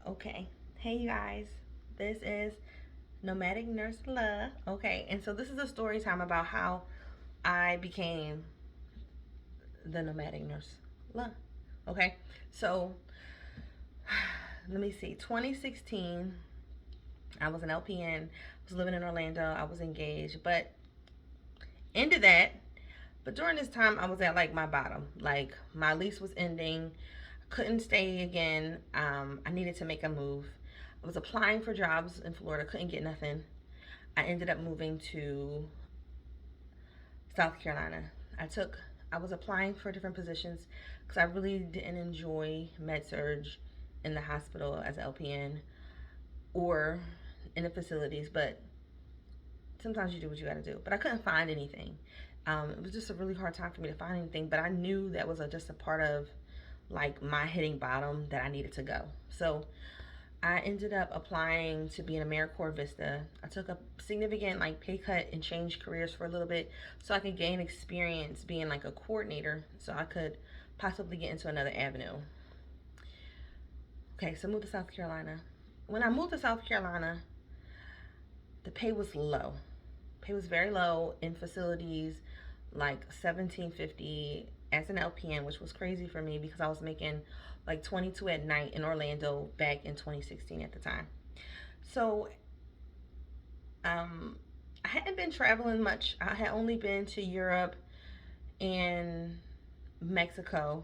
Okay. Hey, you guys. This is Nomadic Nurse Love. Okay. And so this is a story time about how I became the Nomadic Nurse Love. Okay. So let me see. 2016, I was an LPN. I was living in Orlando. I was engaged, but into that. But during this time, I was at like my bottom. Like my lease was ending. Couldn't stay again. I needed to make a move. I was applying for jobs in Florida, couldn't get nothing. I ended up moving to South Carolina. I was applying for different positions because I really didn't enjoy med surge in the hospital as an LPN or in the facilities, but sometimes you do what you got to do. But I couldn't find anything. It was just a really hard time for me to find anything, but I knew that was just a part of like my hitting bottom that I needed to go. So I ended up applying to be an AmeriCorps Vista. I took a significant like pay cut and changed careers for a little bit so I could gain experience being like a coordinator so I could possibly get into another avenue. Okay, so I moved to South Carolina. When I moved to South Carolina, the pay was low. Pay was very low in facilities like 1750 as an LPN, which was crazy for me because I was making like 22 at night in Orlando back in 2016 at the time. So um, I hadn't been traveling much. I had only been to Europe and Mexico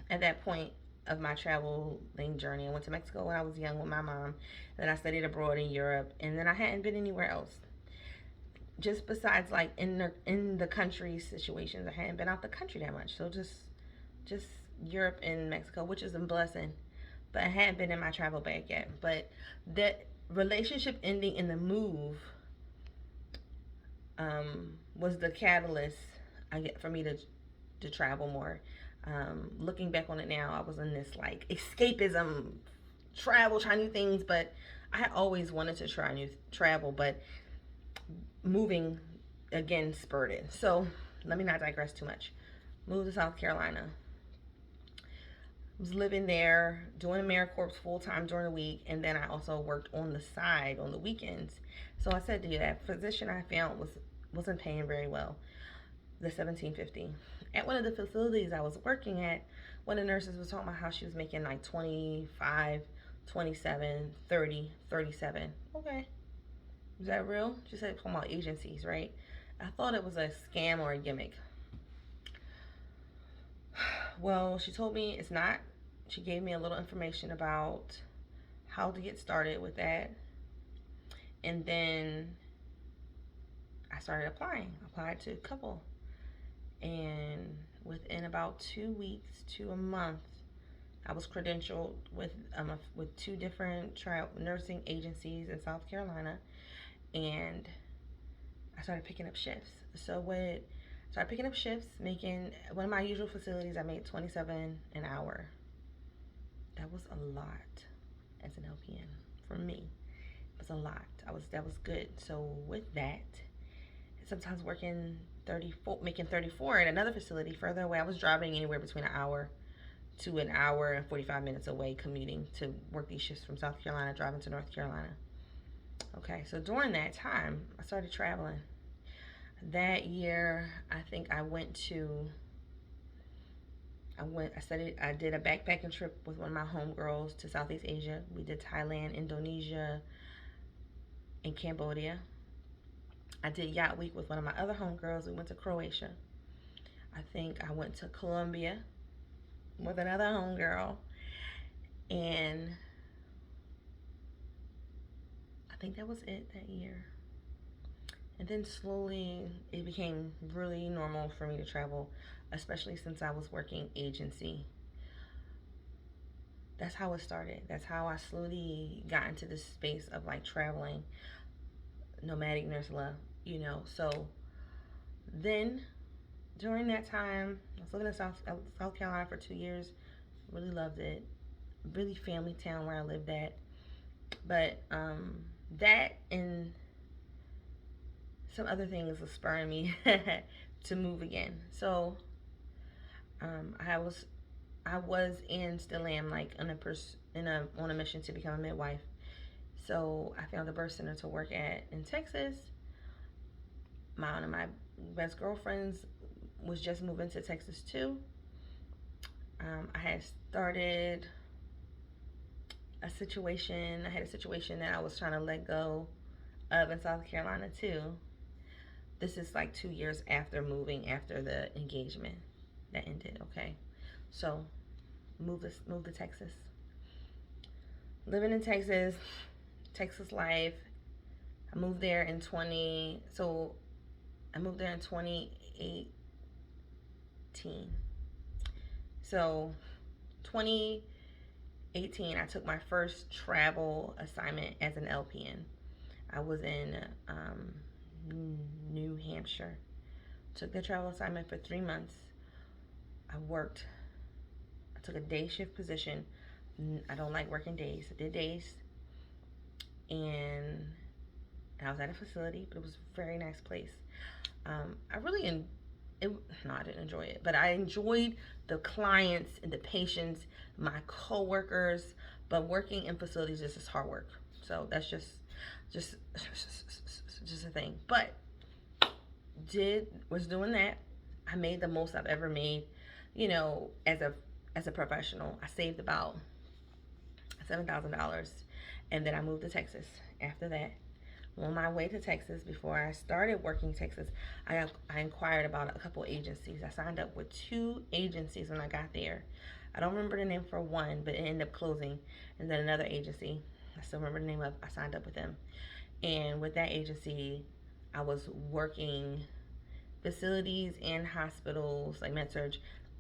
at that point of my traveling journey. I went to Mexico when I was young with my mom. Then I studied abroad in Europe, and then I hadn't been anywhere else. Just besides like in the country situations, I hadn't been out the country that much. So just Europe and Mexico, which is a blessing. But I hadn't been in my travel bag yet. But that relationship ending in the move was the catalyst I get for me to travel more. Looking back on it now, I was in this like escapism, travel, try new things, but I had always wanted to try new travel, but moving again spurred it. So let me not digress too much. Moved to South Carolina. Was living there, doing AmeriCorps full time during the week, and then I also worked on the side on the weekends. So I said to you that position I found wasn't paying very well. The 1750 at one of the facilities I was working at, one of the nurses was talking about how she was making like 25, 27, 30, 37. Okay, is that real? She said talking about agencies, right? I thought it was a scam or a gimmick. Well, she told me it's not. She gave me a little information about how to get started with that. And then I started applying. Applied to a couple. And within about 2 weeks to a month, I was credentialed with two different nursing agencies in South Carolina, and I started picking up shifts. So with started picking up shifts, making one of my usual facilities, I made 27 an hour. That was a lot as an LPN for me. It was a lot. That was good. So with that, sometimes working 34, making 34 at another facility further away. I was driving anywhere between an hour to an hour and 45 minutes away, commuting to work these shifts from South Carolina, driving to North Carolina. Okay, so during that time, I started traveling. That year, I think I did a backpacking trip with one of my homegirls to Southeast Asia. We did Thailand, Indonesia, and Cambodia. I did yacht week with one of my other homegirls. We went to Croatia. I think I went to Colombia with another homegirl. And I think that was it that year. And then slowly it became really normal for me to travel, especially since I was working agency. That's how it started. That's how I slowly got into this space of like traveling, nomadic nurse love, So then during that time, I was living in South Carolina for 2 years. Really loved it. Really family town where I lived at. But that and some other things was spurring me to move again. So um, I was I was and still am like on a mission to become a midwife. So I found a birth center to work at in Texas. One of my best girlfriends was just moving to Texas too. I had started a situation. I had a situation that I was trying to let go of in South Carolina too. This is like 2 years after moving, after the engagement that ended. Okay, so move to Texas. Living in Texas, Texas life. I moved there in 20. So I moved there in 2018. So 2018, I took my first travel assignment as an LPN. I was in New Hampshire. Took the travel assignment for 3 months. I took a day shift position. I don't like working days. I did days. And I was at a facility, but it was a very nice place. I really no, I didn't enjoy it, but I enjoyed the clients and the patients, my coworkers. But working in facilities just is hard work. So that's just a thing. But was doing that. I made the most I've ever made, as a professional. I saved about $7,000, and then I moved to Texas. After that, on my way to Texas, before I started working Texas, I inquired about a couple agencies. I signed up with 2 agencies when I got there. I don't remember the name for one, but it ended up closing. And then another agency, I still remember the name of. I signed up with them, and with that agency, I was working facilities and hospitals like med-surg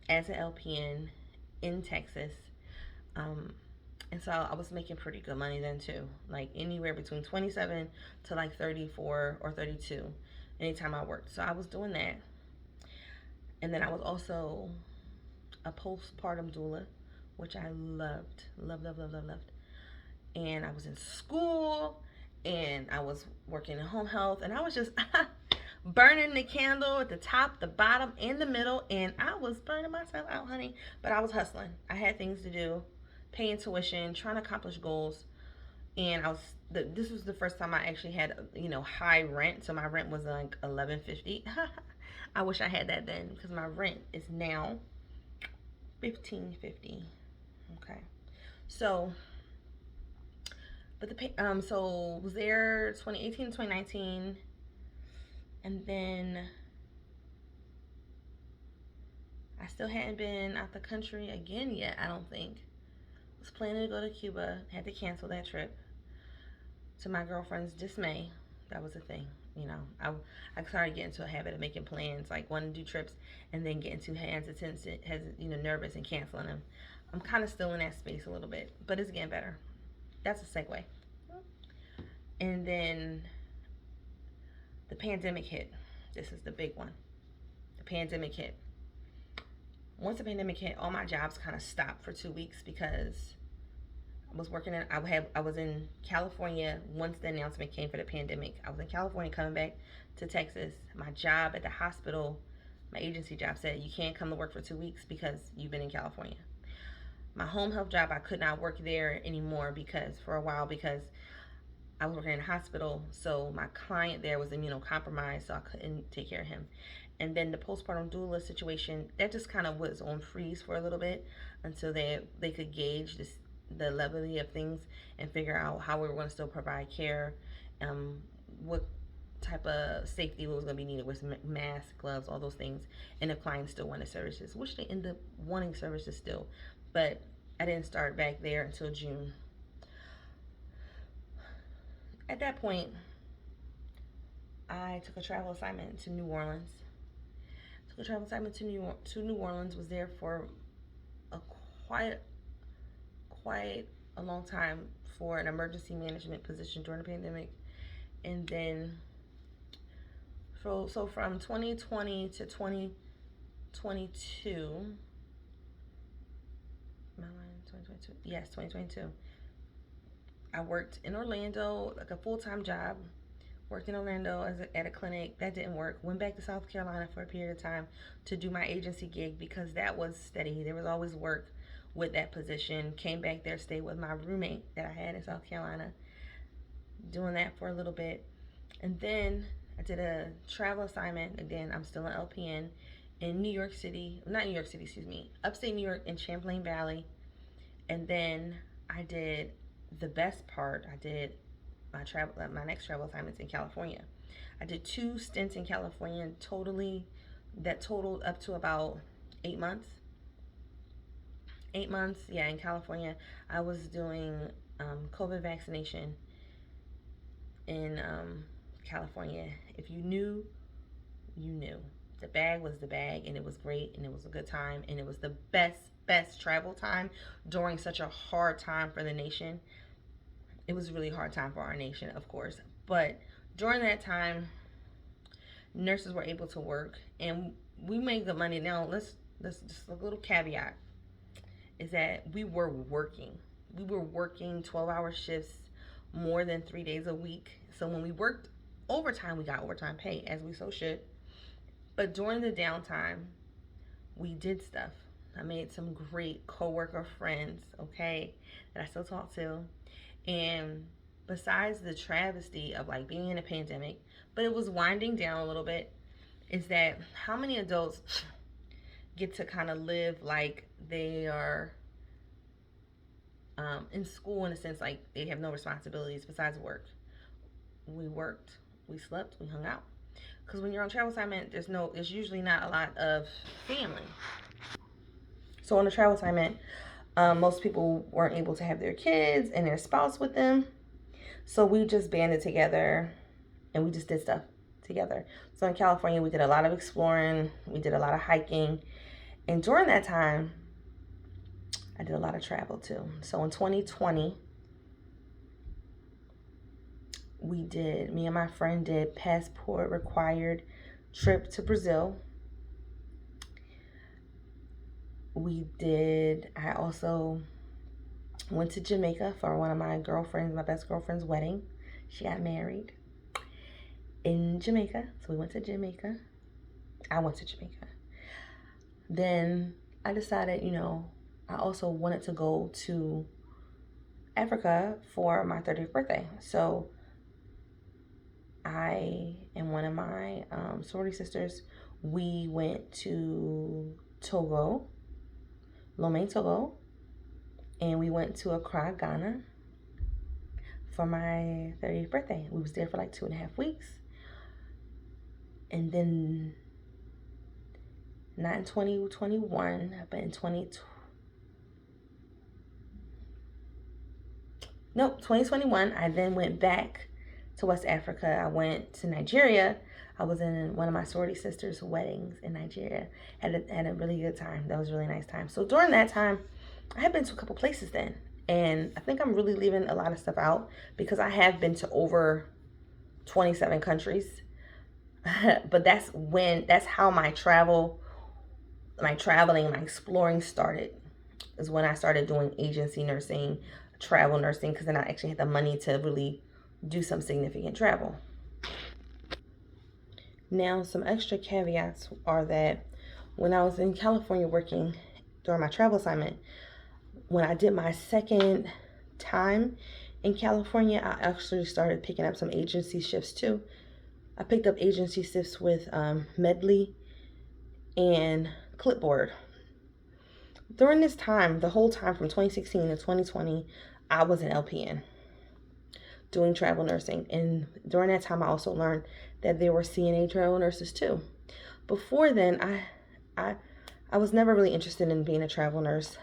as an LPN in Texas. And so I was making pretty good money then too, like anywhere between 27 to like 34 or 32 anytime I worked. So I was doing that. And then I was also a postpartum doula, which I loved. And I was in school, and I was working in home health, and I was just burning the candle at the top, the bottom, and the middle, and I was burning myself out, honey. But I was hustling. I had things to do, paying tuition, trying to accomplish goals, and this was the first time I actually had high rent. So my rent was like $11.50. I wish I had that then, because my rent is now $15.50. Okay, so. But so was there 2018, 2019, and then I still hadn't been out the country again yet, I don't think. Was planning to go to Cuba, had to cancel that trip. To my girlfriend's dismay, that was a thing. I started getting into a habit of making plans, like wanting to do trips, and then getting too hesitant, nervous, and canceling them. I'm kind of still in that space a little bit, but it's getting better. That's a segue. And then the pandemic hit. This is the big one. The pandemic hit. Once the pandemic hit, all my jobs kind of stopped for 2 weeks because I was in California once the announcement came for the pandemic. I was in California coming back to Texas. My job at the hospital, my agency job, said you can't come to work for 2 weeks because you've been in California. My home health job, I could not work there anymore because I was working in a hospital, so my client there was immunocompromised, so I couldn't take care of him. And then the postpartum doula situation, that just kind of was on freeze for a little bit until they could gauge the levity of things and figure out how we were going to still provide care, what type of safety was going to be needed with masks, gloves, all those things, and if clients still wanted services, which they ended up wanting services still. But I didn't start back there until June. At that point, I took a travel assignment to New Orleans. New Orleans. Was there for a quite a long time for an emergency management position during the pandemic, and then so from 2020 to 2022. Am I lying? 2022? Yes, 2022. I worked in Orlando, like a full-time job. Worked in Orlando at a clinic. That didn't work. Went back to South Carolina for a period of time to do my agency gig because that was steady. There was always work. with that position. Came back there, stayed with my roommate that I had in South Carolina, doing that for a little bit. And then I did a travel assignment. Again, I'm still an LPN in New York City, not New York City, excuse me, upstate New York in Champlain Valley. And then I did the best part. I did my next travel assignments in California. I did 2 stints in California, that totaled up to about 8 months. 8 months, yeah, in California. I was doing COVID vaccination in California. If you knew, you knew. The bag was the bag, and it was great, and it was a good time, and it was the best travel time during such a hard time for the nation. It was a really hard time for our nation, of course, but during that time, nurses were able to work, and we made good money. Now, let's just a little caveat is that we were working. We were working 12-hour shifts more than 3 days a week. So when we worked overtime, we got overtime pay, as we so should. But during the downtime, we did stuff. I made some great coworker friends, okay, that I still talk to. And besides the travesty of like being in a pandemic, but it was winding down a little bit, is that how many adults get to kind of live like they are in school, in a sense, like they have no responsibilities besides work. We worked, we slept, we hung out. Because when you're on travel assignment, there's usually not a lot of family. So on a travel assignment, most people weren't able to have their kids and their spouse with them. So we just banded together and we just did stuff together. So in California, we did a lot of exploring, we did a lot of hiking. And during that time, I did a lot of travel too. So in 2020, me and my friend did passport required trip to Brazil. I also went to Jamaica for one of my best girlfriend's wedding. She got married in Jamaica. So we went to Jamaica. I went to Jamaica. Then I decided, I also wanted to go to Africa for my 30th birthday. So I and one of my sorority sisters, we went to Togo, Lomé, Togo, and we went to Accra, Ghana for my 30th birthday. We was there for like 2.5 weeks. And then, not in 2021, but in 2021, I then went back to West Africa. I went to Nigeria. I was in one of my sorority sisters' weddings in Nigeria. Had a really good time. That was a really nice time. So during that time, I had been to a couple places then. And I think I'm really leaving a lot of stuff out because I have been to over 27 countries. But that's how my traveling, my exploring started. Is when I started doing agency nursing, travel nursing, because then I actually had the money to really do some significant travel. Now, some extra caveats are that when I was in California working during my travel assignment, when I did my second time in California, I actually started picking up some agency shifts too. I picked up agency shifts with Medley and Clipboard. During this time, the whole time from 2016 to 2020, I was an LPN doing travel nursing. And during that time, I also learned that there were CNA travel nurses too. Before then, I was never really interested in being a travel nurse,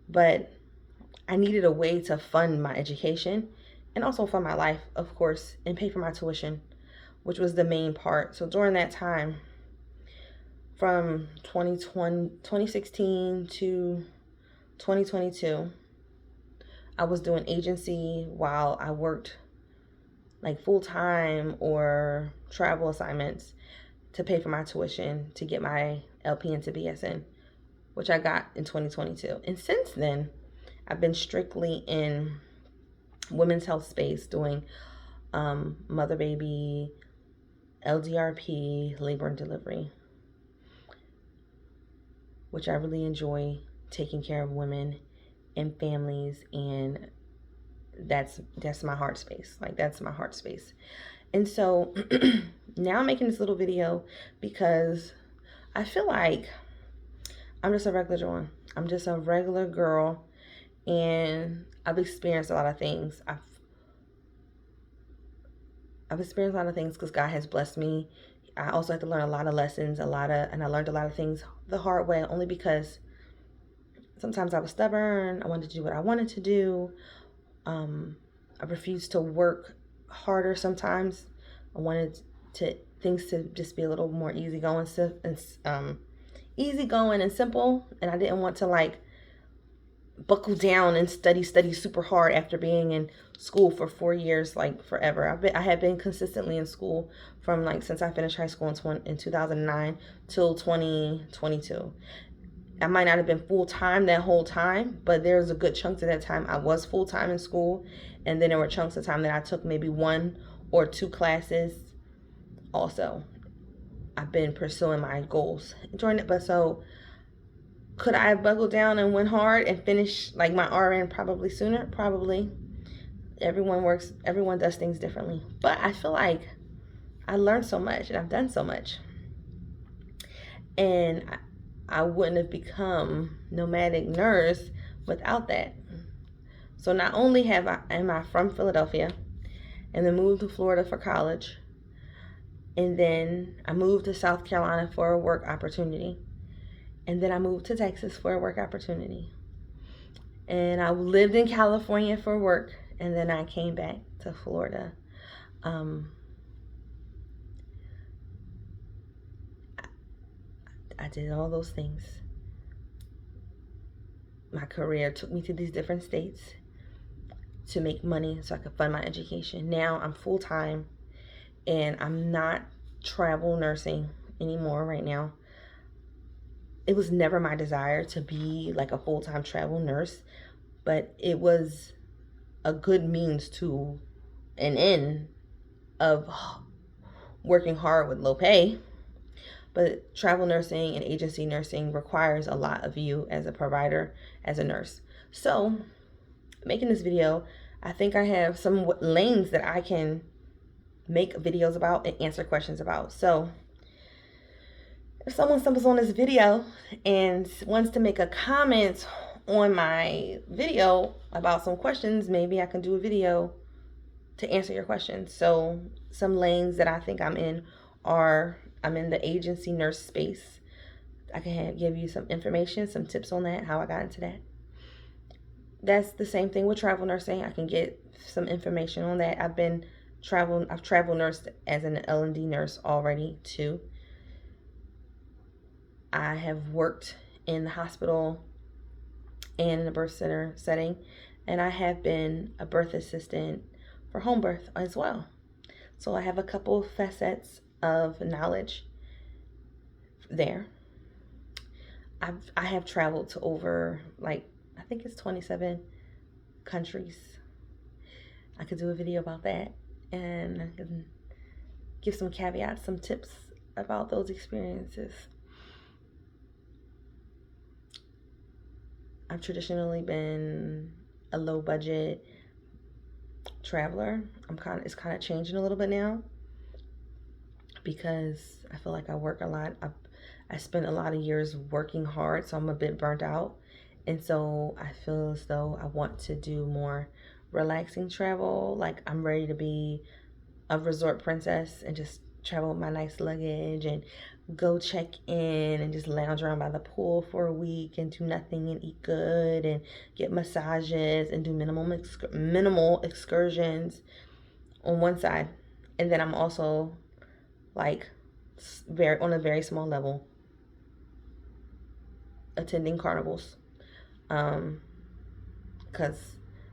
but I needed a way to fund my education and also fund my life, of course, and pay for my tuition, which was the main part. So during that time, from 2016 to 2022, I was doing agency while I worked like full-time or travel assignments to pay for my tuition to get my LPN to BSN, which I got in 2022. And since then, I've been strictly in women's health space doing mother, baby, LDRP, labor and delivery, which I really enjoy taking care of women and families, and that's my heart space. Like, that's my heart space. And so now I'm making this little video because I feel like I'm just a regular Joan. I'm just a regular girl, and I've experienced a lot of things. I've experienced a lot of things because God has blessed me. I also had to learn a lot of lessons, and I learned a lot of things the hard way, only because sometimes I was stubborn. I wanted to do what I wanted to do. I refused to work harder sometimes. I wanted things to just be a little more easygoing and simple, and I didn't want to like buckle down and study super hard after being in school for 4 years, like forever. I have been consistently in school from like since I finished high school in 2009 till 2022. I might not have been full-time that whole time, but there's a good chunk of that time I was full-time in school, and then there were chunks of time that I took maybe 1 or 2 classes. Also, I've been pursuing my goals during it. But so could I have buckled down and went hard and finished like my RN probably sooner? Probably. Everyone does things differently. But I feel like I learned so much and I've done so much. And I wouldn't have become Nomadic Nurse without that. So not only am I from Philadelphia, and then moved to Florida for college, and then I moved to South Carolina for a work opportunity, and then I moved to Texas for a work opportunity, and I lived in California for work, and then I came back to Florida. I did all those things. My career took me to these different states to make money so I could fund my education. Now I'm full-time, and I'm not travel nursing anymore right now. It was never my desire to be like a full-time travel nurse, but it was a good means to an end of working hard with low pay. But travel nursing and agency nursing requires a lot of you as a provider, as a nurse. So making this video, I think I have some lanes that I can make videos about and answer questions about. So if someone stumbles on this video and wants to make a comment on my video about some questions, maybe I can do a video to answer your questions. So some lanes that I think I'm in are, I'm in the agency nurse space. I can give you some information, some tips on that, how I got into that. That's the same thing with travel nursing. I can get some information on that. I've travel nursed as an L&D nurse already too. I have worked in the hospital and in a birth center setting, and I have been a birth assistant for home birth as well. So I have a couple of facets of knowledge there. I have traveled to over, like, I think it's 27 countries. I could do a video about that, and I can give some caveats, some tips about those experiences. I've traditionally been a low budget traveler. It's kind of changing a little bit now because I feel like I work a lot. I spent a lot of years working hard, so I'm a bit burnt out. And so I feel as though I want to do more relaxing travel. Like, I'm ready to be a resort princess and just travel with my nice luggage and go check in and just lounge around by the pool for a week and do nothing and eat good and get massages and do minimal excursions on one side. And then I'm also like on a very small level attending carnivals, because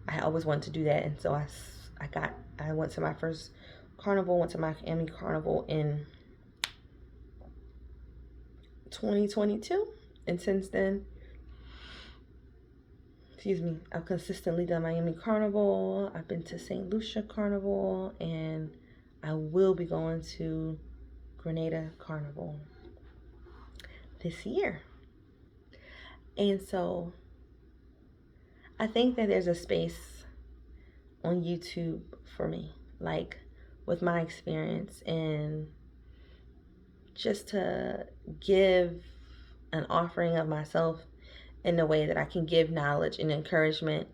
I always wanted to do that. And so I went to my first carnival, went to Miami Carnival in 2022, and since then, I've consistently done Miami Carnival. I've been to St. Lucia Carnival, and I will be going to Grenada Carnival this year. And so I think that there's a space on YouTube for me, like with my experience, and just to give an offering of myself in a way that I can give knowledge and encouragement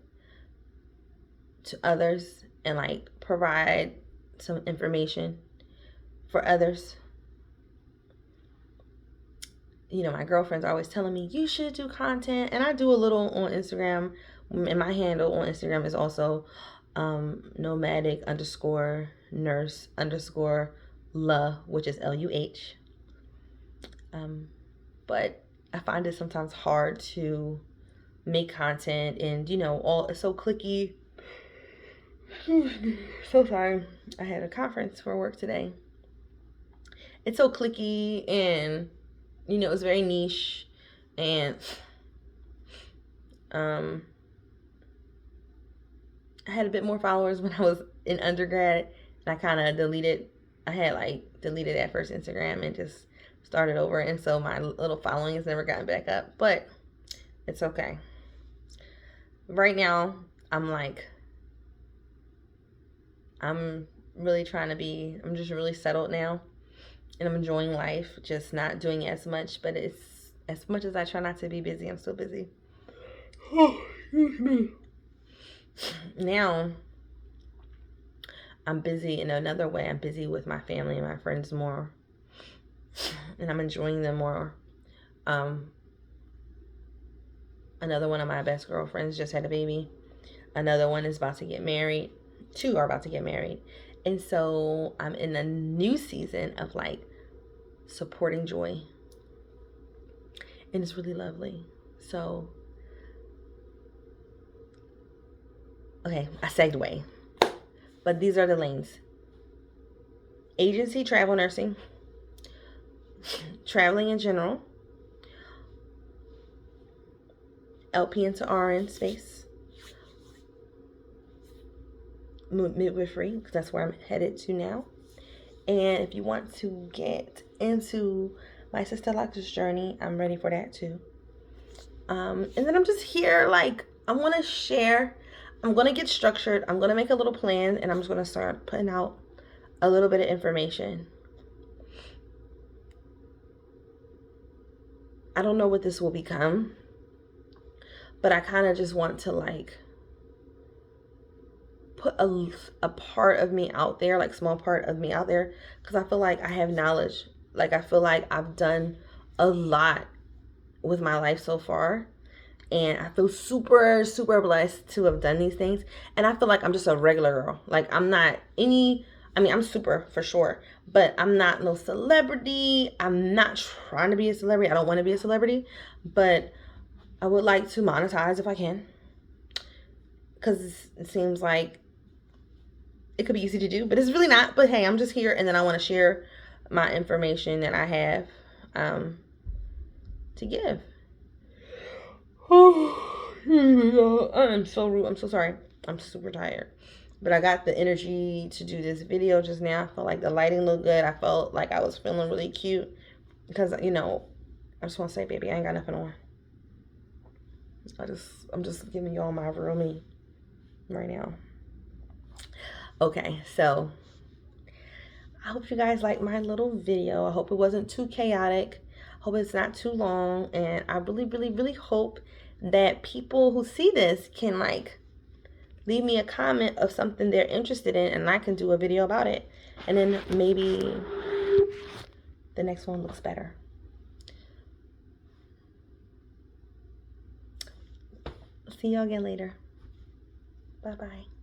to others, and like provide some information for others. You know, my girlfriend's always telling me you should do content, and I do a little on Instagram, and my handle on Instagram is also nomadic underscore nurse underscore luh, which is LUH. But I find it sometimes hard to make content, and you know, all it's so clicky. So sorry. I had a conference for work today. It's so clicky, and you know, it's very niche, and I had a bit more followers when I was in undergrad, and I kind of I had like deleted that first Instagram and just started over, and so my little following has never gotten back up, but it's okay. Right now, I'm really trying to I'm just really settled now, and I'm enjoying life, just not doing as much, but it's as much as I try not to be busy, I'm still busy. Oh, excuse me. Now, I'm busy in another way. I'm busy with my family and my friends more, and I'm enjoying them more. Another one of my best girlfriends just had a baby. Another one is about to get married. 2 are about to get married. And so I'm in a new season of like supporting joy. And it's really lovely. So, okay, I segue. But these are the lanes: agency, travel nursing, traveling in general, LPN to RN space, midwifery, because that's where I'm headed to now. And if you want to get into my Sisterlocks journey, I'm ready for that too. And then I'm just here, like, I want to share. I'm going to get structured. I'm going to make a little plan, and I'm just going to start putting out a little bit of information. I don't know what this will become, but I kind of just want to like put a part of me out there, like small part of me out there, because I feel like I have knowledge. Like I feel like I've done a lot with my life so far, and I feel super, super blessed to have done these things. And I feel like I'm just a regular girl. Like I'm not I'm super for sure, but I'm not no celebrity. I'm not trying to be a celebrity. I don't want to be a celebrity, but I would like to monetize if I can, because it seems like it could be easy to do, but it's really not. But hey, I'm just here, and then I want to share my information that I have to give. Oh, I'm so rude. I'm so sorry. I'm super tired. But I got the energy to do this video just now. I felt like the lighting looked good. I felt like I was feeling really cute. Because, you know, I just want to say, baby, I ain't got nothing on. I'm just giving y'all my real me right now. Okay, so I hope you guys like my little video. I hope it wasn't too chaotic. I hope it's not too long. And I really, really, really hope that people who see this can like leave me a comment of something they're interested in, and I can do a video about it. And then maybe the next one looks better. See y'all again later. Bye-bye.